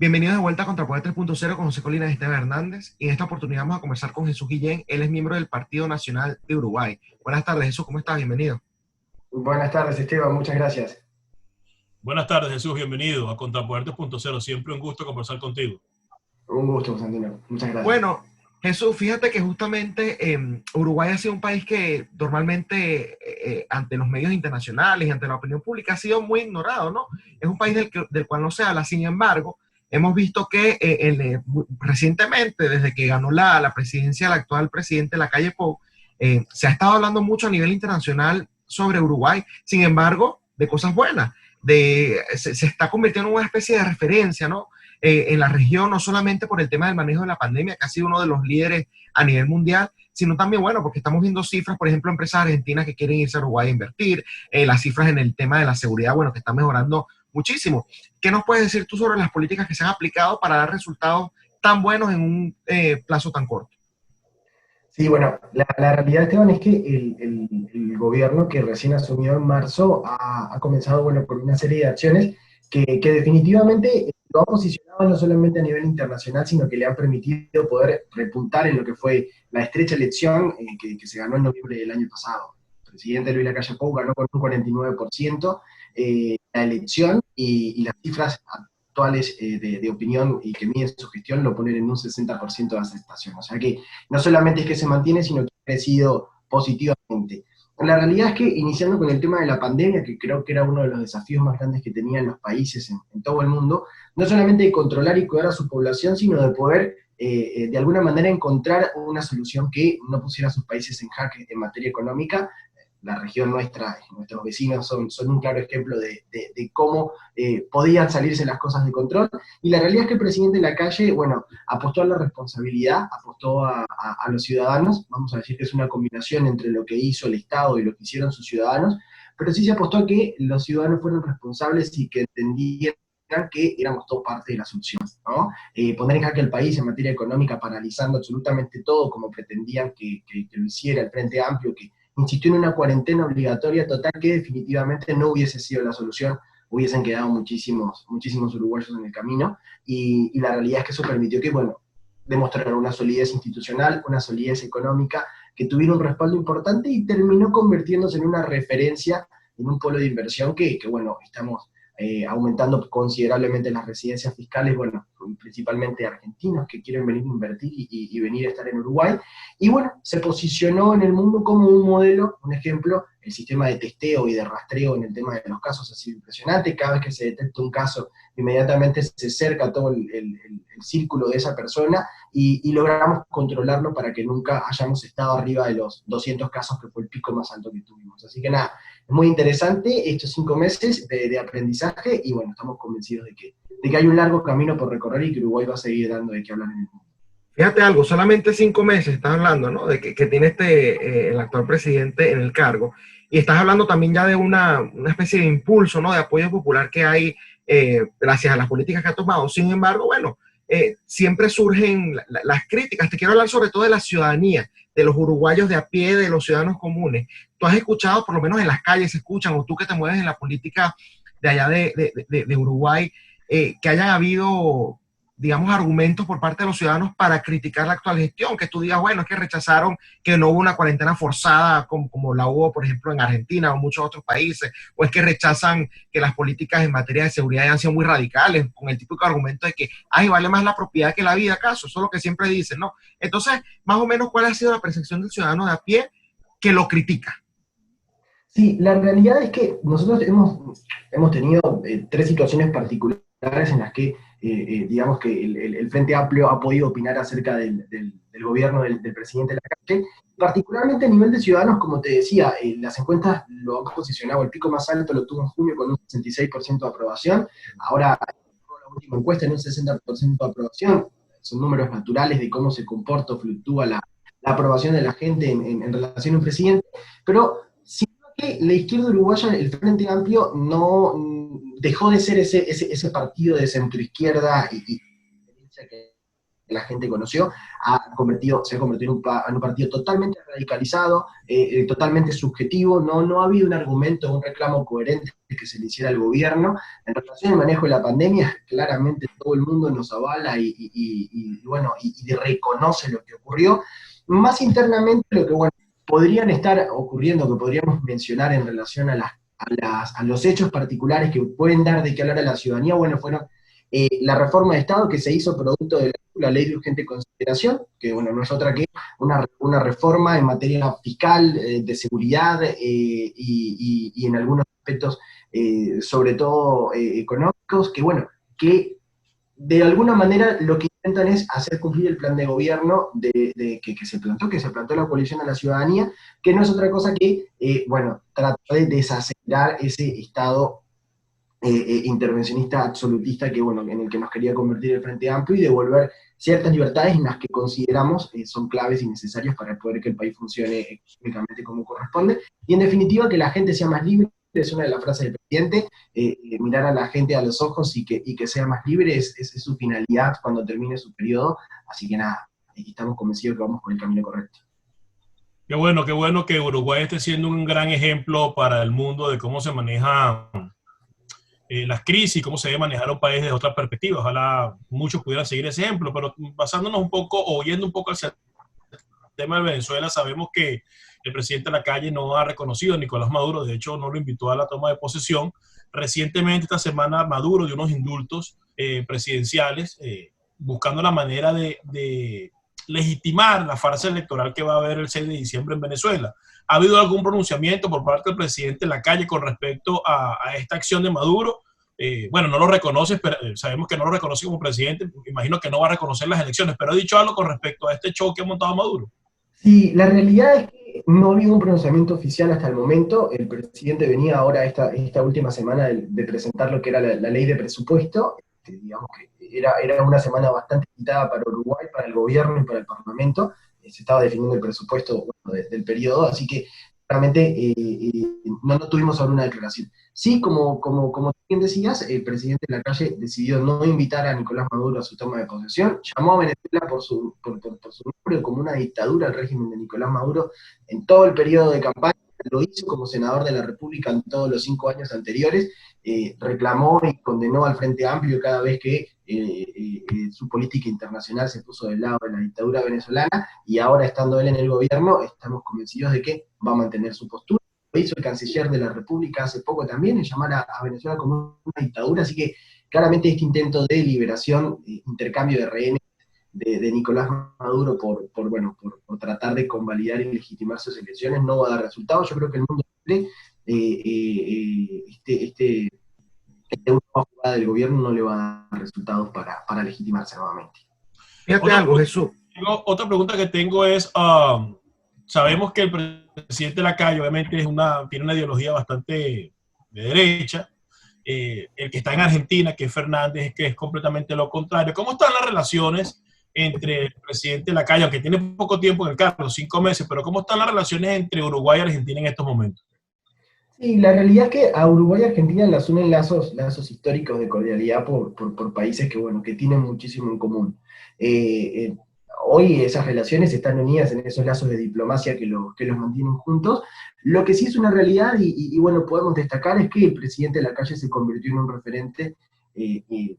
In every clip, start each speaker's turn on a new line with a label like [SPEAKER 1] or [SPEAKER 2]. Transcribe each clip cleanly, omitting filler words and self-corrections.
[SPEAKER 1] Bienvenidos de vuelta a Contrapoder 3.0 con José Colinas y Esteban Hernández. Y en esta oportunidad vamos a conversar con Jesús Guillén. Él es miembro del Partido Nacional de Uruguay. Buenas tardes, Jesús, ¿cómo estás? Bienvenido.
[SPEAKER 2] Buenas tardes, Esteban, muchas gracias.
[SPEAKER 3] Buenas tardes, Jesús, bienvenido a Contrapoder 3.0. Siempre un gusto conversar contigo.
[SPEAKER 2] Un gusto, Constantino. Muchas gracias.
[SPEAKER 1] Bueno, Jesús, fíjate que justamente Uruguay ha sido un país que normalmente ante los medios internacionales y ante la opinión pública ha sido muy ignorado, ¿no? Es un país del cual no se habla. Sin embargo, hemos visto que recientemente, desde que ganó la presidencia el actual presidente Lacalle Pou, se ha estado hablando mucho a nivel internacional sobre Uruguay. Sin embargo, de cosas buenas. Se está convirtiendo en una especie de referencia, ¿no? En la región, no solamente por el tema del manejo de la pandemia, que ha sido uno de los líderes a nivel mundial, sino también, bueno, porque estamos viendo cifras, por ejemplo, empresas argentinas que quieren irse a Uruguay a invertir, las cifras en el tema de la seguridad, bueno, que están mejorando muchísimo. ¿Qué nos puedes decir tú sobre las políticas que se han aplicado para dar resultados tan buenos en un plazo tan corto?
[SPEAKER 2] Sí, bueno, la realidad, Esteban, es que el gobierno que recién asumió en marzo ha comenzado, bueno, con una serie de acciones que definitivamente lo ha posicionado no solamente a nivel internacional, sino que le han permitido poder repuntar en lo que fue la estrecha elección que se ganó en noviembre del año pasado. El presidente Luis Lacalle Pou ganó con un 49% la elección y las cifras actuales de opinión y que miden su gestión lo ponen en un 60% de aceptación. O sea que no solamente es que se mantiene, sino que ha crecido positivamente. La realidad es que, iniciando con el tema de la pandemia, que creo que era uno de los desafíos más grandes que tenían los países en todo el mundo, no solamente de controlar y cuidar a su población, sino de poder, de alguna manera, encontrar una solución que no pusiera a sus países en jaque en materia económica. La región nuestra, nuestros vecinos son un claro ejemplo de cómo podían salirse las cosas de control, y la realidad es que el presidente Lacalle, bueno, apostó a la responsabilidad, apostó a los ciudadanos. Vamos a decir que es una combinación entre lo que hizo el Estado y lo que hicieron sus ciudadanos, pero sí se apostó a que los ciudadanos fueron responsables y que entendieran que éramos todos parte de la solución, ¿no? Poner en jaque el país en materia económica, paralizando absolutamente todo, como pretendían que lo hiciera el Frente Amplio, que insistió en una cuarentena obligatoria total, que definitivamente no hubiese sido la solución. Hubiesen quedado muchísimos uruguayos en el camino, y la realidad es que eso permitió que, bueno, demostraran una solidez institucional, una solidez económica, que tuviera un respaldo importante y terminó convirtiéndose en una referencia, en un polo de inversión que bueno, estamos aumentando considerablemente las residencias fiscales, bueno, principalmente argentinos que quieren venir a invertir y venir a estar en Uruguay. Y bueno, se posicionó en el mundo como un modelo, un ejemplo. El sistema de testeo y de rastreo en el tema de los casos ha sido impresionante. Cada vez que se detecta un caso, inmediatamente se cerca todo el círculo de esa persona y logramos controlarlo para que nunca hayamos estado arriba de los 200 casos, que fue el pico más alto que tuvimos. Así que nada, es muy interesante estos 5 meses de aprendizaje, y bueno, estamos convencidos de que hay un largo camino por recorrer y que Uruguay va a seguir dando de qué hablar en el mundo.
[SPEAKER 1] Fíjate algo, solamente 5 meses estás hablando, ¿no? De que tiene el actual presidente en el cargo. Y estás hablando también ya de una especie de impulso, ¿no? De apoyo popular que hay gracias a las políticas que ha tomado. Sin embargo, bueno, siempre surgen las críticas. Te quiero hablar sobre todo de la ciudadanía, de los uruguayos de a pie, de los ciudadanos comunes. Tú has escuchado, por lo menos en las calles se escuchan, o tú que te mueves en la política de allá de Uruguay, que hayan habido, digamos, argumentos por parte de los ciudadanos para criticar la actual gestión, que tú digas, bueno, es que rechazaron que no hubo una cuarentena forzada como la hubo, por ejemplo, en Argentina o en muchos otros países, o es que rechazan que las políticas en materia de seguridad hayan sido muy radicales, con el típico argumento de que, ay, vale más la propiedad que la vida, ¿acaso? Eso es lo que siempre dicen, ¿no? Entonces, más o menos, ¿cuál ha sido la percepción del ciudadano de a pie que lo critica?
[SPEAKER 2] Sí, la realidad es que nosotros hemos tenido 3 situaciones particulares en las que, digamos que el Frente Amplio ha podido opinar acerca del gobierno del presidente Lacalle, particularmente a nivel de ciudadanos. Como te decía, las encuestas lo han posicionado, el pico más alto lo tuvo en junio con un 66% de aprobación. Ahora, la última encuesta en un 60% de aprobación. Son números naturales de cómo se comporta o fluctúa la aprobación de la gente en relación a un presidente, pero que la izquierda uruguaya, el Frente Amplio, no dejó de ser ese partido de centroizquierda y que la gente conoció, se ha convertido en un partido totalmente radicalizado, totalmente subjetivo. No ha habido un argumento, un reclamo coherente que se le hiciera al gobierno. En relación al manejo de la pandemia, claramente todo el mundo nos avala y reconoce lo que ocurrió. Más internamente, lo que podrían estar ocurriendo, que podríamos mencionar en relación a los hechos particulares que pueden dar de qué hablar a la ciudadanía, fueron la reforma de Estado que se hizo producto de la ley de urgente consideración, que no es otra que una reforma en materia fiscal, de seguridad, y en algunos aspectos, sobre todo económicos, que de alguna manera lo que intentan es hacer cumplir el plan de gobierno que se plantó la coalición a la ciudadanía, que no es otra cosa que, tratar de desacelerar ese Estado intervencionista absolutista en el que nos quería convertir el Frente Amplio, y devolver ciertas libertades en las que consideramos son claves y necesarias para poder que el país funcione económicamente como corresponde, y en definitiva que la gente sea más libre. Es una de las frases del presidente, mirar a la gente a los ojos y que sea más libre es su finalidad cuando termine su periodo. Así que nada, estamos convencidos que vamos por el camino correcto.
[SPEAKER 3] Qué bueno que Uruguay esté siendo un gran ejemplo para el mundo de cómo se manejan las crisis, cómo se debe manejar un país desde otra perspectiva. Ojalá muchos pudieran seguir ese ejemplo, pero basándonos un poco, o yendo un poco hacia el tema de Venezuela, sabemos que el presidente Lacalle no ha reconocido a Nicolás Maduro, de hecho no lo invitó a la toma de posesión. Recientemente, esta semana, Maduro dio unos indultos presidenciales, buscando la manera de legitimar la farsa electoral que va a haber el 6 de diciembre en Venezuela. ¿Ha habido algún pronunciamiento por parte del presidente Lacalle con respecto a esta acción de Maduro? No lo reconoce, pero sabemos que no lo reconoce como presidente, imagino que no va a reconocer las elecciones, pero ¿ha dicho algo con respecto a este show que ha montado Maduro?
[SPEAKER 2] Sí, la realidad es que no ha habido un pronunciamiento oficial hasta el momento. El presidente venía ahora esta última semana de presentar lo que era la ley de presupuesto. Digamos que era una semana bastante quitada para Uruguay, para el gobierno y para el Parlamento. Se estaba definiendo el presupuesto del periodo, así que realmente no tuvimos ahora una declaración. Sí, como bien decías, el presidente Lacalle decidió no invitar a Nicolás Maduro a su toma de posesión, llamó a Venezuela por su nombre como una dictadura al régimen de Nicolás Maduro en todo el periodo de campaña. Lo hizo como senador de la República en todos los 5 años anteriores, reclamó y condenó al Frente Amplio cada vez que su política internacional se puso del lado de la dictadura venezolana, y ahora, estando él en el gobierno, estamos convencidos de que va a mantener su postura. Lo hizo el canciller de la República hace poco también, en llamar a Venezuela como una dictadura, así que claramente este intento de liberación, intercambio de rehenes de Nicolás Maduro por tratar de convalidar y legitimar sus elecciones no va a dar resultados. Yo creo que el mundo una jugada del gobierno no le va a dar resultados para legitimarse nuevamente.
[SPEAKER 1] Fíjate algo, Jesús.
[SPEAKER 3] Otra pregunta que tengo es, sabemos que el presidente Lacalle obviamente tiene una ideología bastante de derecha. El que está en Argentina, que es Fernández, que es completamente lo contrario. ¿Cómo están las relaciones entre el presidente Lacalle, aunque tiene poco tiempo en el cargo, 5 meses, pero cómo están las relaciones entre Uruguay y Argentina en estos momentos?
[SPEAKER 2] Sí, la realidad es que a Uruguay y Argentina las unen lazos históricos de cordialidad por países que tienen muchísimo en común. Hoy esas relaciones están unidas en esos lazos de diplomacia que los mantienen juntos. Lo que sí es una realidad, y podemos destacar, es que el presidente Lacalle se convirtió en un referente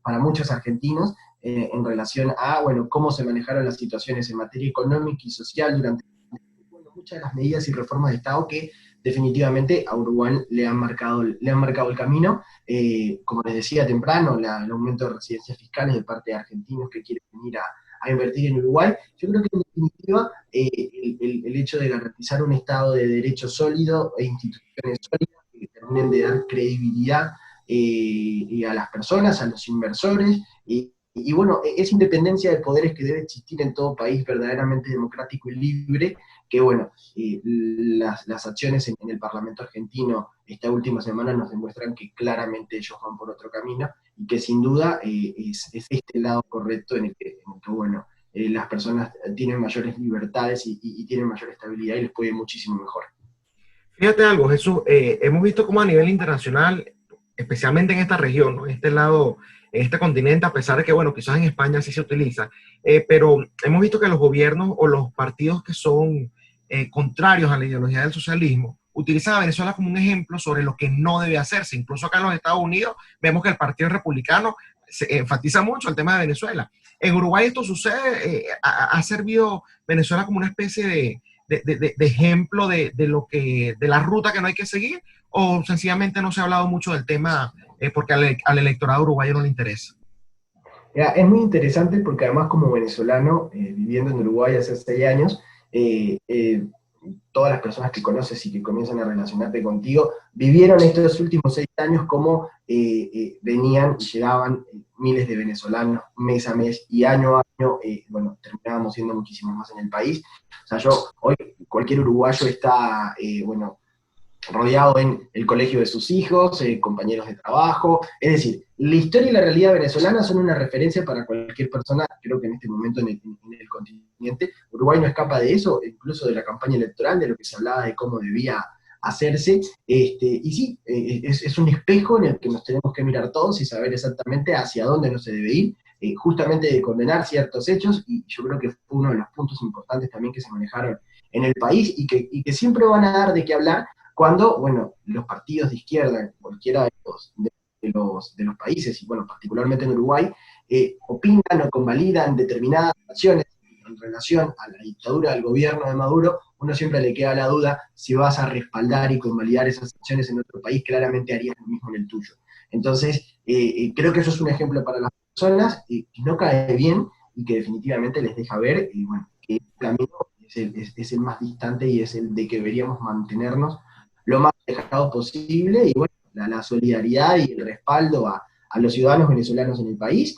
[SPEAKER 2] para muchos argentinos en relación a cómo se manejaron las situaciones en materia económica y social durante muchas de las medidas y reformas de Estado que definitivamente a Uruguay le han marcado el camino. Como les decía temprano, el aumento de residencias fiscales de parte de argentinos que quieren venir a invertir en Uruguay. Yo creo que en definitiva el hecho de garantizar un Estado de derecho sólido e instituciones sólidas que terminen de dar credibilidad a las personas, a los inversores, y esa independencia de poderes que debe existir en todo país verdaderamente democrático y libre, que las acciones en el Parlamento argentino esta última semana nos demuestran que claramente ellos van por otro camino, y que sin duda es este lado correcto en el que las personas tienen mayores libertades y tienen mayor estabilidad, y les puede ir muchísimo mejor.
[SPEAKER 1] Fíjate algo, Jesús, hemos visto cómo a nivel internacional, especialmente en esta región, ¿no? En este lado en este continente, a pesar de que, bueno, quizás en España sí se utiliza, pero hemos visto que los gobiernos o los partidos que son contrarios a la ideología del socialismo utilizan a Venezuela como un ejemplo sobre lo que no debe hacerse. Incluso acá en los Estados Unidos vemos que el Partido Republicano se enfatiza mucho el tema de Venezuela. En Uruguay esto sucede, ha servido Venezuela como una especie de ejemplo de la ruta que no hay que seguir, o sencillamente no se ha hablado mucho del tema porque al electorado uruguayo no le interesa.
[SPEAKER 2] Es muy interesante porque además como venezolano, viviendo en Uruguay hace 6 años, todas las personas que conoces y que comienzan a relacionarte contigo, vivieron estos últimos 6 años como venían y llegaban miles de venezolanos mes a mes y año a año, bueno, terminábamos siendo muchísimos más en el país. O sea, hoy cualquier uruguayo está, bueno, rodeado en el colegio de sus hijos, compañeros de trabajo, es decir, la historia y la realidad venezolana son una referencia para cualquier persona, creo que en este momento en el continente. Uruguay no escapa de eso, incluso de la campaña electoral, de lo que se hablaba de cómo debía hacerse, y sí, es un espejo en el que nos tenemos que mirar todos y saber exactamente hacia dónde no se debe ir, justamente de condenar ciertos hechos, y yo creo que fue uno de los puntos importantes también que se manejaron en el país, y que siempre van a dar de qué hablar, cuando, bueno, los partidos de izquierda, cualquiera de los países, y bueno, particularmente en Uruguay, opinan o convalidan determinadas acciones en relación a la dictadura del gobierno de Maduro, uno siempre le queda la duda si vas a respaldar y convalidar esas acciones en otro país, claramente harías lo mismo en el tuyo. Entonces, creo que eso es un ejemplo para las personas que no cae bien y que definitivamente les deja ver, bueno, que el camino es el más distante y es el de que deberíamos mantenernos lo más alejado posible, y bueno, la solidaridad y el respaldo a los ciudadanos venezolanos en el país,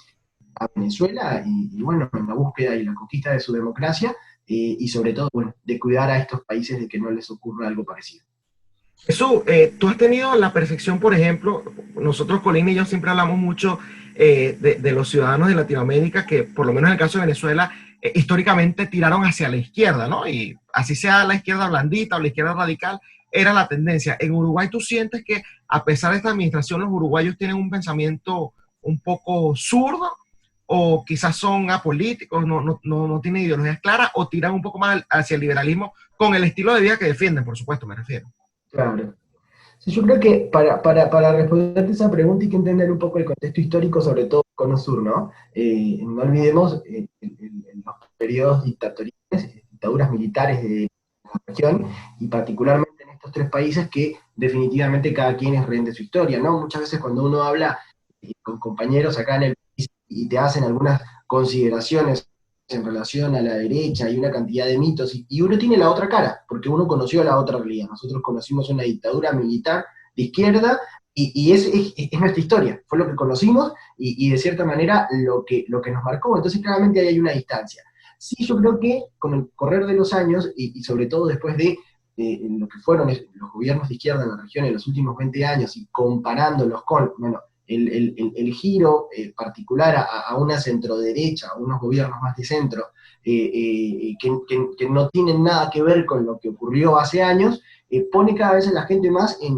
[SPEAKER 2] a Venezuela, y bueno, en la búsqueda y la conquista de su democracia, y sobre todo, bueno, de cuidar a estos países de que no les ocurra algo parecido.
[SPEAKER 1] Jesús, tú has tenido la percepción, por ejemplo, nosotros, Colin y yo, siempre hablamos mucho de los ciudadanos de Latinoamérica que, por lo menos en el caso de Venezuela, históricamente tiraron hacia la izquierda, ¿no? Y así sea la izquierda blandita o la izquierda radical, era la tendencia. En Uruguay, ¿tú sientes que a pesar de esta administración los uruguayos tienen un pensamiento un poco zurdo, o quizás son apolíticos, no tienen ideologías claras, o tiran un poco más hacia el liberalismo con el estilo de vida que defienden, por supuesto, me refiero?
[SPEAKER 2] Claro. Sí, yo creo que para responderte esa pregunta hay que entender un poco el contexto histórico, sobre todo con Cono Sur, ¿no? No olvidemos los periodos dictatoriales, dictaduras militares de la región, y particularmente en estos 3 países que definitivamente cada quien es rehén de su historia, ¿no? Muchas veces cuando uno habla con compañeros acá en el país y te hacen algunas consideraciones en relación a la derecha y una cantidad de mitos, y uno tiene la otra cara, porque uno conoció la otra realidad. Nosotros conocimos una dictadura militar de izquierda, y es nuestra historia, fue lo que conocimos, y de cierta manera lo que nos marcó. Entonces claramente ahí hay una distancia. Sí, yo creo que con el correr de los años, y sobre todo después de lo que fueron los gobiernos de izquierda en la región en los últimos 20 años, y comparándolos con, bueno, el giro particular a una centroderecha, a unos gobiernos más de centro, que no tienen nada que ver con lo que ocurrió hace años, pone cada vez a la gente más en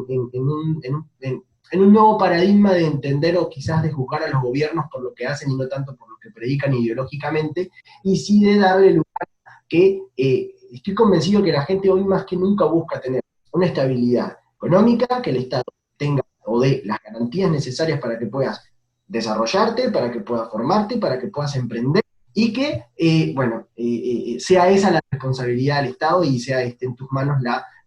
[SPEAKER 2] un nuevo paradigma de entender, o quizás de juzgar a los gobiernos por lo que hacen y no tanto por lo que predican ideológicamente, y sí de darle lugar que estoy convencido que la gente hoy más que nunca busca tener una estabilidad económica, que el Estado tenga o dé las garantías necesarias para que puedas desarrollarte, para que puedas formarte, para que puedas emprender, y que, bueno, sea esa la responsabilidad del Estado, y esté en tus manos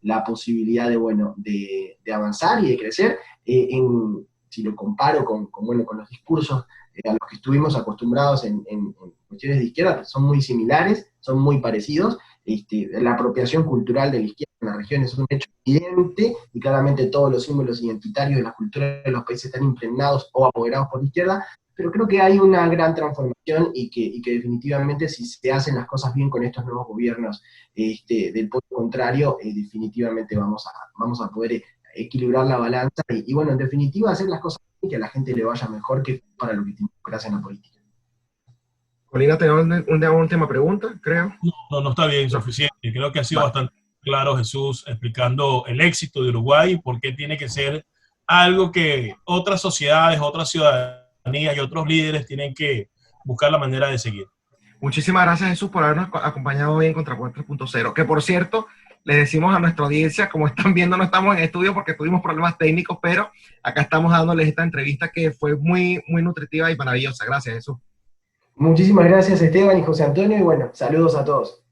[SPEAKER 2] la posibilidad de, bueno, de avanzar y de crecer. Si lo comparo bueno, con los discursos a los que estuvimos acostumbrados en cuestiones de izquierda, son muy similares, son muy parecidos. La apropiación cultural de la izquierda en la región es un hecho evidente, y claramente todos los símbolos identitarios de la cultura de los países están impregnados o apoderados por la izquierda, pero creo que hay una gran transformación, y que definitivamente, si se hacen las cosas bien con estos nuevos gobiernos del polo contrario, definitivamente vamos a poder equilibrar la balanza, y bueno, en definitiva hacer las cosas bien, y que a la gente le vaya mejor, que para lo que tiene que hacer en la política.
[SPEAKER 1] Colina, ¿tenía una última pregunta, creo?
[SPEAKER 3] No está bien, suficiente. Creo que ha sido
[SPEAKER 1] Vale.
[SPEAKER 3] bastante claro, Jesús, explicando el éxito de Uruguay y por qué tiene que ser algo que otras sociedades, otras ciudades y otros líderes tienen que buscar la manera de seguir.
[SPEAKER 1] Muchísimas gracias, Jesús, por habernos acompañado hoy en Contrapuente 3.0. Que por cierto, les decimos a nuestra audiencia, como están viendo, no estamos en estudio porque tuvimos problemas técnicos, pero acá estamos dándoles esta entrevista que fue muy, muy nutritiva y maravillosa. Gracias, Jesús.
[SPEAKER 2] Muchísimas gracias, Esteban y José Antonio, y bueno, saludos a todos.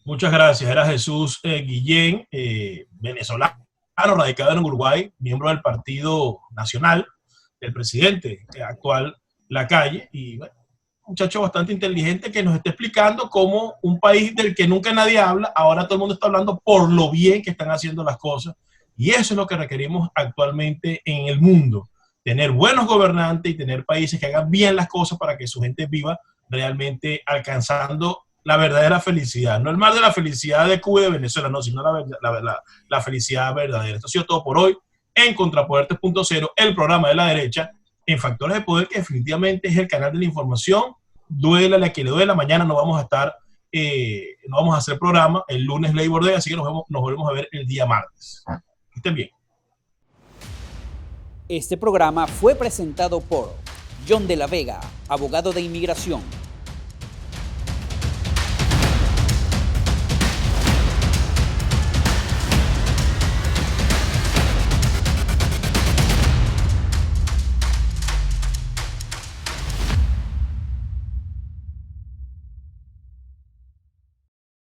[SPEAKER 3] Muchas gracias. Era Jesús Guillén, venezolano, radicado en Uruguay, miembro del Partido Nacional, del presidente actual Lacalle, y bueno, un muchacho bastante inteligente que nos está explicando cómo un país del que nunca nadie habla, ahora todo el mundo está hablando por lo bien que están haciendo las cosas, y eso es lo que requerimos actualmente en el mundo, tener buenos gobernantes y tener países que hagan bien las cosas para que su gente viva realmente alcanzando la verdadera felicidad, no el mar de la felicidad de Cuba y de Venezuela, no, sino la felicidad verdadera. Esto ha sido todo por hoy en Contrapoder 3.0, el programa de la derecha, en Factores de Poder, que definitivamente es el canal de la información. Duela la que le duela. Mañana no vamos a estar, no vamos a hacer programa, el lunes Labor Day, así que nos volvemos a ver el día martes. Que estén bien.
[SPEAKER 4] Este programa fue presentado por John de la Vega, abogado de inmigración.